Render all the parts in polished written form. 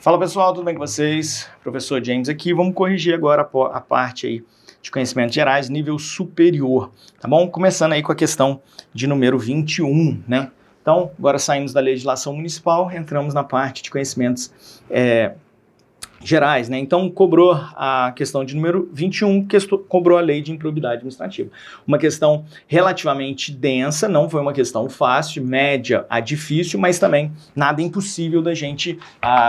Fala pessoal, tudo bem com vocês? Professor James aqui, vamos corrigir agora a parte aí de conhecimentos gerais, nível superior, tá bom? Começando aí com a questão de número 21, né? Então, agora saímos da legislação municipal, entramos na parte de conhecimentos gerais, né? Então, cobrou a questão de número 21, cobrou a lei de improbidade administrativa. Uma questão relativamente densa, não foi uma questão fácil, média a difícil, mas também nada impossível da gente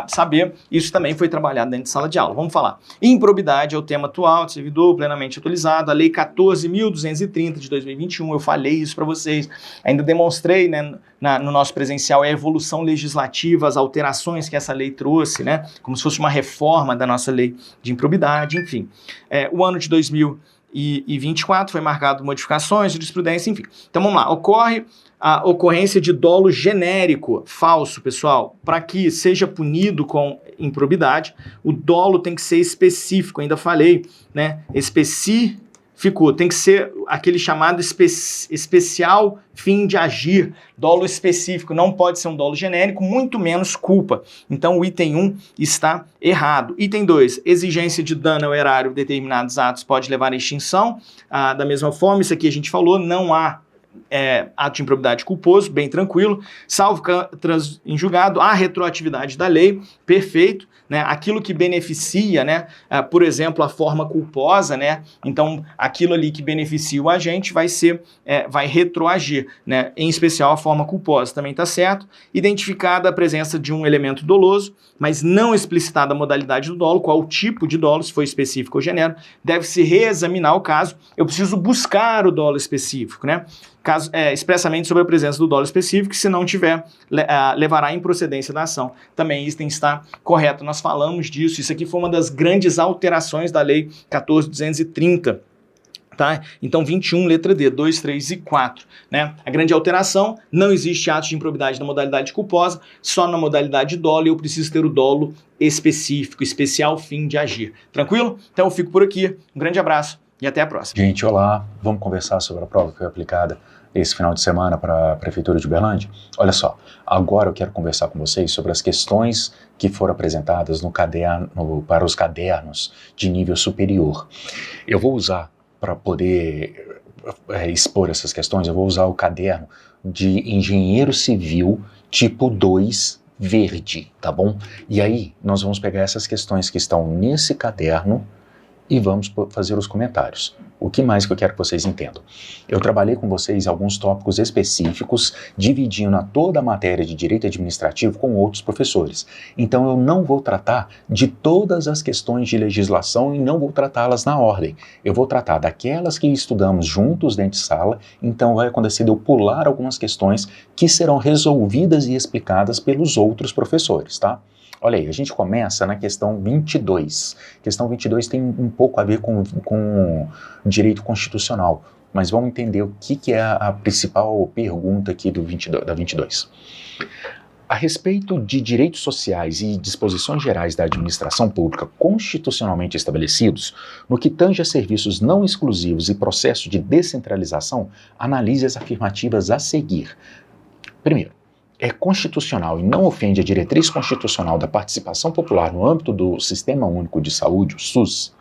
saber. Isso também foi trabalhado dentro de sala de aula. Vamos falar. Improbidade é o tema atual de servidor plenamente atualizado, a lei 14.230 de 2021, eu falei isso para vocês, ainda demonstrei, né, no nosso presencial, a evolução legislativa, as alterações que essa lei trouxe, né, como se fosse uma reforma da nossa lei de improbidade, enfim. O ano de 2024 foi marcado por modificações, jurisprudência, enfim. Então vamos lá, ocorre a ocorrência de dolo genérico, falso, pessoal, para que seja punido com improbidade, o dolo tem que ser específico, ainda falei, né, tem que ser aquele chamado especial fim de agir, dolo específico, não pode ser um dolo genérico, muito menos culpa. Então o item 1 está errado. Item 2, exigência de dano ao erário, determinados atos pode levar à extinção. Da mesma forma, isso aqui a gente falou, não há ato de improbidade culposo, bem tranquilo, salvo em julgado, a retroatividade da lei, perfeito, né? Aquilo que beneficia, né? Por exemplo, a forma culposa, né? Então, aquilo ali que beneficia o agente vai retroagir, né? Em especial a forma culposa, também está certo. Identificada a presença de um elemento doloso, mas não explicitada a modalidade do dolo, qual o tipo de dolo, se for específico ou genérico, deve-se reexaminar o caso. Eu preciso buscar o dolo específico, né? Expressamente sobre a presença do dolo específico, se não tiver, levará à improcedência da ação. Também isso tem que estar correto. Nós falamos disso, isso aqui foi uma das grandes alterações da lei 14.230. Tá? Então 21, letra D, 2, 3 e 4. Né? A grande alteração, não existe ato de improbidade na modalidade culposa, só na modalidade dolo, e eu preciso ter o dolo específico, especial fim de agir. Tranquilo? Então eu fico por aqui, um grande abraço e até a próxima. Gente, olá, vamos conversar sobre a prova que foi aplicada esse final de semana para a Prefeitura de Uberlândia? Olha só, agora eu quero conversar com vocês sobre as questões que foram apresentadas para os cadernos de nível superior. Eu vou usar, para poder expor essas questões, eu vou usar o caderno de engenheiro civil tipo 2 verde, tá bom? E aí nós vamos pegar essas questões que estão nesse caderno e vamos fazer os comentários. O que mais que eu quero que vocês entendam? Eu trabalhei com vocês alguns tópicos específicos, dividindo toda a matéria de direito administrativo com outros professores. Então eu não vou tratar de todas as questões de legislação e não vou tratá-las na ordem. Eu vou tratar daquelas que estudamos juntos dentro de sala, então vai acontecer de eu pular algumas questões que serão resolvidas e explicadas pelos outros professores, tá? Olha aí, a gente começa na questão 22. A questão 22 tem um pouco a ver com direito constitucional, mas vamos entender o que é a principal pergunta aqui da 22. A respeito de direitos sociais e disposições gerais da administração pública constitucionalmente estabelecidos, no que tange a serviços não exclusivos e processo de descentralização, analise as afirmativas a seguir. Primeiro, é constitucional e não ofende a diretriz constitucional da participação popular no âmbito do Sistema Único de Saúde, o SUS,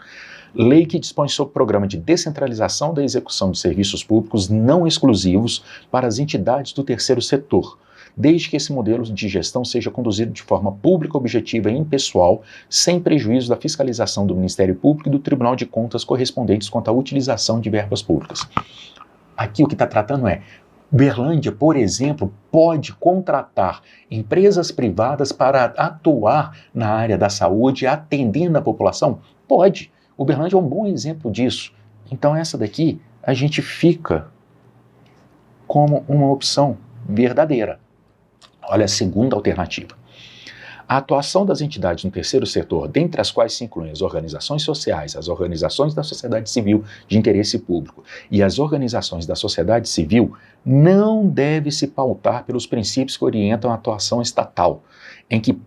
lei que dispõe sobre o programa de descentralização da execução de serviços públicos não exclusivos para as entidades do terceiro setor, desde que esse modelo de gestão seja conduzido de forma pública, objetiva e impessoal, sem prejuízo da fiscalização do Ministério Público e do Tribunal de Contas correspondentes quanto à utilização de verbas públicas. Aqui o que está tratando é Uberlândia, por exemplo, pode contratar empresas privadas para atuar na área da saúde, atendendo a população? Pode. Uberlândia é um bom exemplo disso. Então essa daqui a gente fica como uma opção verdadeira. Olha a segunda alternativa. A atuação das entidades no terceiro setor, dentre as quais se incluem as organizações sociais, as organizações da sociedade civil de interesse público e as organizações da sociedade civil, não deve se pautar pelos princípios que orientam a atuação estatal, em que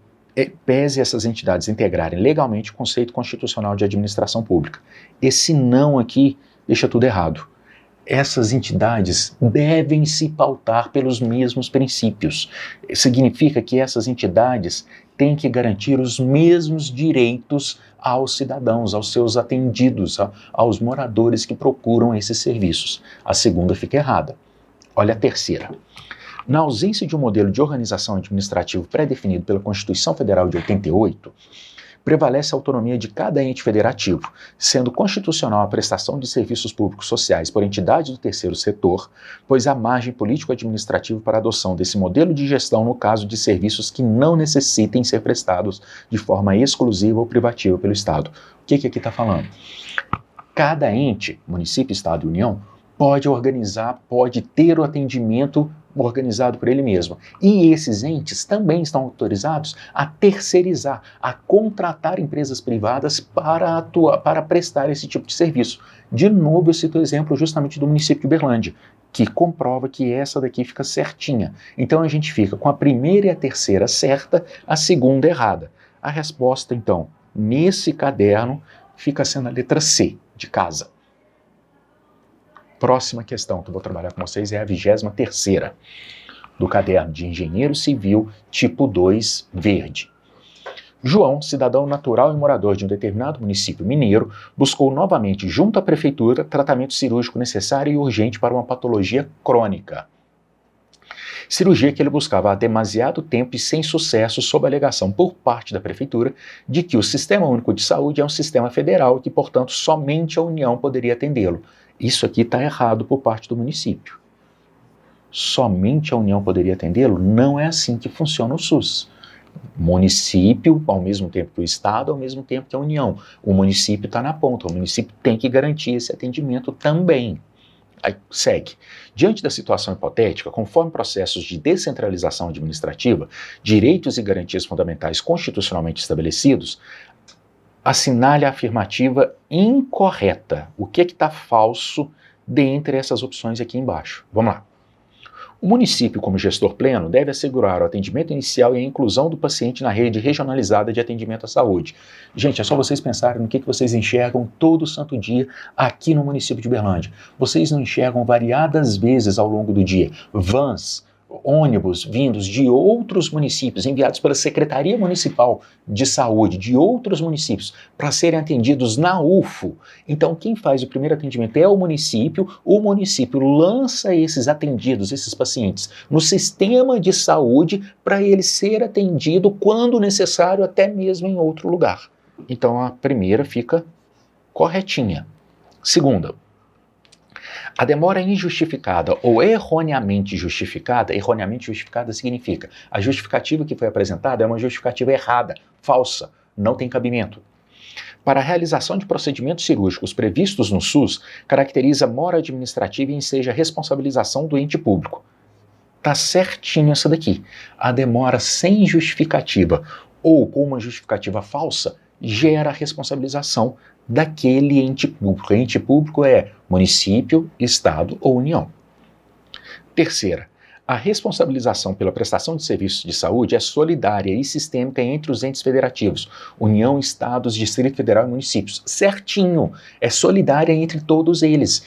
pese essas entidades integrarem legalmente o conceito constitucional de administração pública. Esse não aqui deixa tudo errado. essas entidades devem se pautar pelos mesmos princípios. Significa que essas entidades têm que garantir os mesmos direitos aos cidadãos, aos seus atendidos, aos moradores que procuram esses serviços. A segunda fica errada. Olha a terceira. Na ausência de um modelo de organização administrativo pré-definido pela Constituição Federal de 88, prevalece a autonomia de cada ente federativo, sendo constitucional a prestação de serviços públicos sociais por entidades do terceiro setor, pois há margem político-administrativa para a adoção desse modelo de gestão no caso de serviços que não necessitem ser prestados de forma exclusiva ou privativa pelo Estado. O que aqui está falando? Cada ente, município, Estado e União, pode organizar, pode ter o atendimento organizado por ele mesmo. E esses entes também estão autorizados a terceirizar, a contratar empresas privadas para atuar, para prestar esse tipo de serviço. De novo, eu cito o exemplo justamente do município de Uberlândia, que comprova que essa daqui fica certinha. Então a gente fica com a primeira e a terceira certa, a segunda errada. A resposta, então, nesse caderno, fica sendo a letra C, de casa. Próxima questão que eu vou trabalhar com vocês é a 23ª, do caderno de Engenheiro Civil, tipo 2, verde. João, cidadão natural e morador de um determinado município mineiro, buscou novamente, junto à prefeitura, tratamento cirúrgico necessário e urgente para uma patologia crônica. Cirurgia que ele buscava há demasiado tempo e sem sucesso, sob a alegação por parte da prefeitura de que o Sistema Único de Saúde é um sistema federal e que, portanto, somente a União poderia atendê-lo. Isso aqui está errado por parte do município. Somente a União poderia atendê-lo? Não é assim que funciona o SUS. Município, ao mesmo tempo que o Estado, ao mesmo tempo que a União. O município está na ponta, o município tem que garantir esse atendimento também. Aí segue. Diante da situação hipotética, conforme processos de descentralização administrativa, direitos e garantias fundamentais constitucionalmente estabelecidos, assinale a afirmativa incorreta. O que está falso dentre essas opções aqui embaixo? Vamos lá. O município, como gestor pleno, deve assegurar o atendimento inicial e a inclusão do paciente na rede regionalizada de atendimento à saúde. Gente, é só vocês pensarem no que vocês enxergam todo santo dia aqui no município de Uberlândia. Vocês não enxergam variadas vezes ao longo do dia vans, ônibus vindos de outros municípios, enviados pela Secretaria Municipal de Saúde de outros municípios, para serem atendidos na UFO. Então, quem faz o primeiro atendimento é o município lança esses atendidos, esses pacientes, no sistema de saúde para ele ser atendido quando necessário, até mesmo em outro lugar. Então, a primeira fica corretinha. Segunda, a demora injustificada ou erroneamente justificada significa a justificativa que foi apresentada é uma justificativa errada, falsa, não tem cabimento. Para a realização de procedimentos cirúrgicos previstos no SUS, caracteriza mora administrativa e enseja responsabilização do ente público. Tá certinho essa daqui. A demora sem justificativa ou com uma justificativa falsa gera a responsabilização daquele ente público. Ente público é município, Estado ou União. Terceira, a responsabilização pela prestação de serviços de saúde é solidária e sistêmica entre os entes federativos, União, Estados, Distrito Federal e municípios. Certinho, é solidária entre todos eles.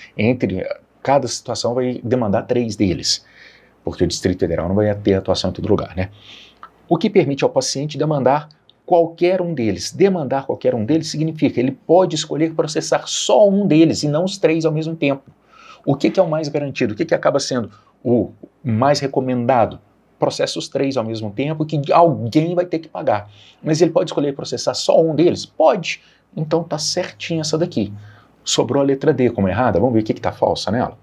Cada situação vai demandar 3 deles, porque o Distrito Federal não vai ter atuação em todo lugar, né? O que permite ao paciente demandar qualquer um deles. Demandar qualquer um deles significa que ele pode escolher processar só um deles e não os 3 ao mesmo tempo. O que é o mais garantido? O que acaba sendo o mais recomendado? Processa os 3 ao mesmo tempo que alguém vai ter que pagar. Mas ele pode escolher processar só um deles? Pode. Então tá certinho essa daqui. Sobrou a letra D como errada. Vamos ver o que está falsa nela.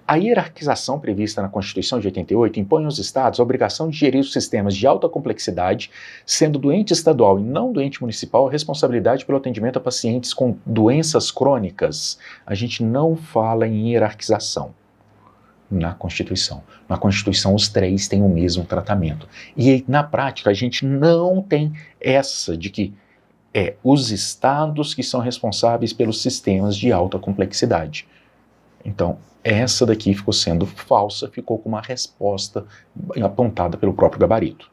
A hierarquização prevista na Constituição de 88 impõe aos estados a obrigação de gerir os sistemas de alta complexidade, sendo do ente estadual e não do ente municipal a responsabilidade pelo atendimento a pacientes com doenças crônicas. A gente não fala em hierarquização na Constituição. Na Constituição, os 3 têm o mesmo tratamento. E na prática, a gente não tem essa de que os estados que são responsáveis pelos sistemas de alta complexidade. Então, essa daqui ficou sendo falsa, ficou com uma resposta apontada pelo próprio gabarito.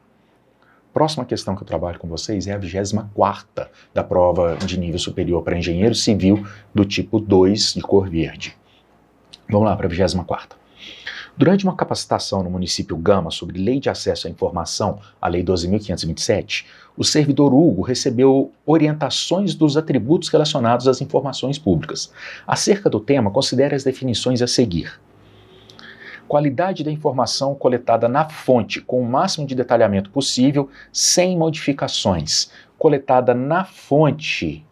Próxima questão que eu trabalho com vocês é a 24ª da prova de nível superior para engenheiro civil do tipo 2 de cor verde. Vamos lá para a 24ª. Durante uma capacitação no município Gama sobre Lei de Acesso à Informação, a Lei 12.527, o servidor Hugo recebeu orientações dos atributos relacionados às informações públicas. Acerca do tema, considere as definições a seguir. Qualidade da informação coletada na fonte, com o máximo de detalhamento possível, sem modificações. Coletada na fonte,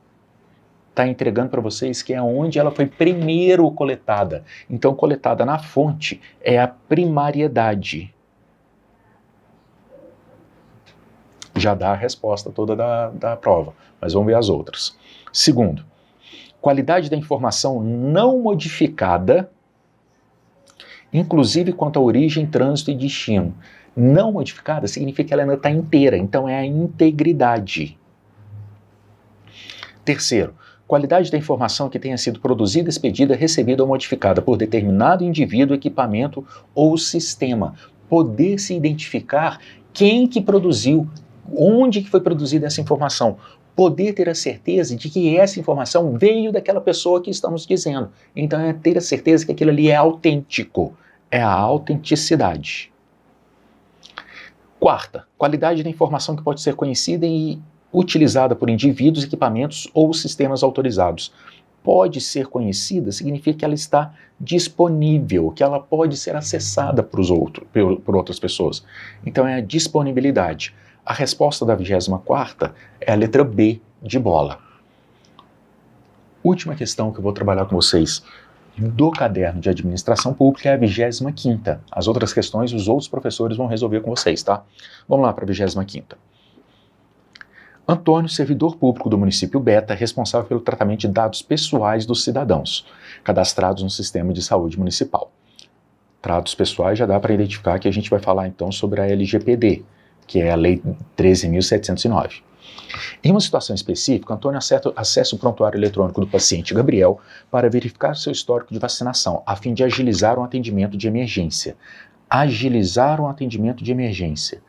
está entregando para vocês que é onde ela foi primeiro coletada. Então, coletada na fonte é a primariedade. Já dá a resposta toda da prova, mas vamos ver as outras. Segundo, qualidade da informação não modificada, inclusive quanto à origem, trânsito e destino. Não modificada significa que ela ainda está inteira, então é a integridade. Terceiro, qualidade da informação que tenha sido produzida, expedida, recebida ou modificada por determinado indivíduo, equipamento ou sistema. Poder se identificar quem que produziu, onde que foi produzida essa informação. Poder ter a certeza de que essa informação veio daquela pessoa que estamos dizendo. Então é ter a certeza que aquilo ali é autêntico. É a autenticidade. Quarta, qualidade da informação que pode ser conhecida e utilizada por indivíduos, equipamentos ou sistemas autorizados. Pode ser conhecida significa que ela está disponível, que ela pode ser acessada por outras pessoas. Então é a disponibilidade. A resposta da 24ª é a letra B de bola. Última questão que eu vou trabalhar com vocês do caderno de administração pública é a 25ª. As outras questões os outros professores vão resolver com vocês, tá? Vamos lá para a 25ª. Antônio, servidor público do município Beta, responsável pelo tratamento de dados pessoais dos cidadãos, cadastrados no sistema de saúde municipal. Dados pessoais já dá para identificar que a gente vai falar então sobre a LGPD, que é a Lei 13.709. Em uma situação específica, Antônio acessa o prontuário eletrônico do paciente Gabriel para verificar seu histórico de vacinação, a fim de agilizar um atendimento de emergência. Agilizar um atendimento de emergência.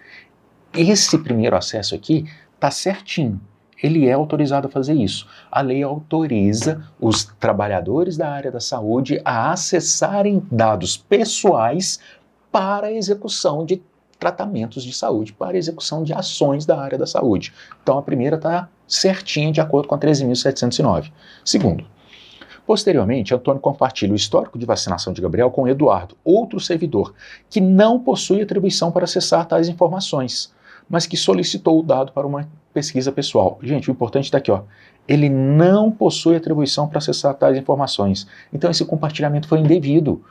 Esse primeiro acesso aqui está certinho. Ele é autorizado a fazer isso. A lei autoriza os trabalhadores da área da saúde a acessarem dados pessoais para a execução de tratamentos de saúde, para a execução de ações da área da saúde. Então a primeira está certinha de acordo com a 13.709. Segundo, posteriormente, Antônio compartilha o histórico de vacinação de Gabriel com Eduardo, outro servidor, que não possui atribuição para acessar tais informações, mas que solicitou o dado para uma pesquisa pessoal. Gente, o importante está aqui, ó. Ele não possui atribuição para acessar tais informações. Então esse compartilhamento foi indevido.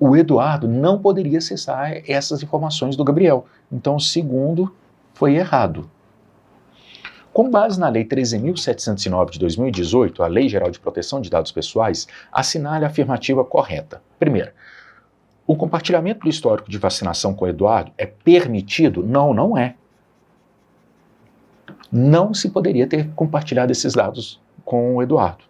O Eduardo não poderia acessar essas informações do Gabriel. Então o segundo foi errado. Com base na Lei 13.709 de 2018, a Lei Geral de Proteção de Dados Pessoais, assinale a afirmativa correta. Primeiro, o compartilhamento do histórico de vacinação com o Eduardo é permitido? Não, não é. Não se poderia ter compartilhado esses dados com o Eduardo.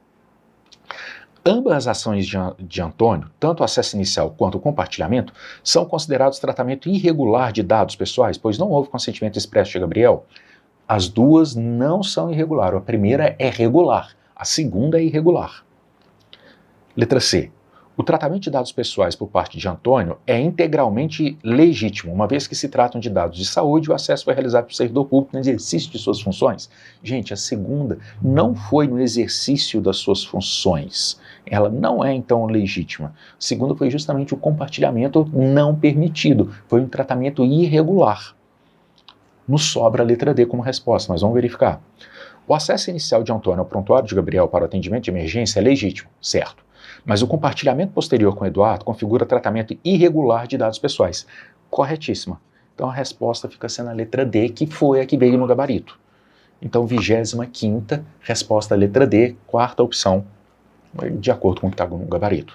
Ambas as ações de Antônio, tanto o acesso inicial quanto o compartilhamento, são considerados tratamento irregular de dados pessoais, pois não houve consentimento expresso de Gabriel. As duas não são irregular. A primeira é regular, a segunda é irregular. Letra C. O tratamento de dados pessoais por parte de Antônio é integralmente legítimo, uma vez que se tratam de dados de saúde, o acesso foi realizado pelo servidor público no exercício de suas funções. Gente, a segunda não foi no exercício das suas funções. Ela não é, então, legítima. A segunda foi justamente o compartilhamento não permitido. Foi um tratamento irregular. Nos sobra a letra D como resposta, mas vamos verificar. O acesso inicial de Antônio ao prontuário de Gabriel para o atendimento de emergência é legítimo, certo? Mas o compartilhamento posterior com Eduardo configura tratamento irregular de dados pessoais. Corretíssima. Então a resposta fica sendo a letra D, que foi a que veio no gabarito. Então 25ª, resposta a letra D, quarta opção, de acordo com o que está no gabarito.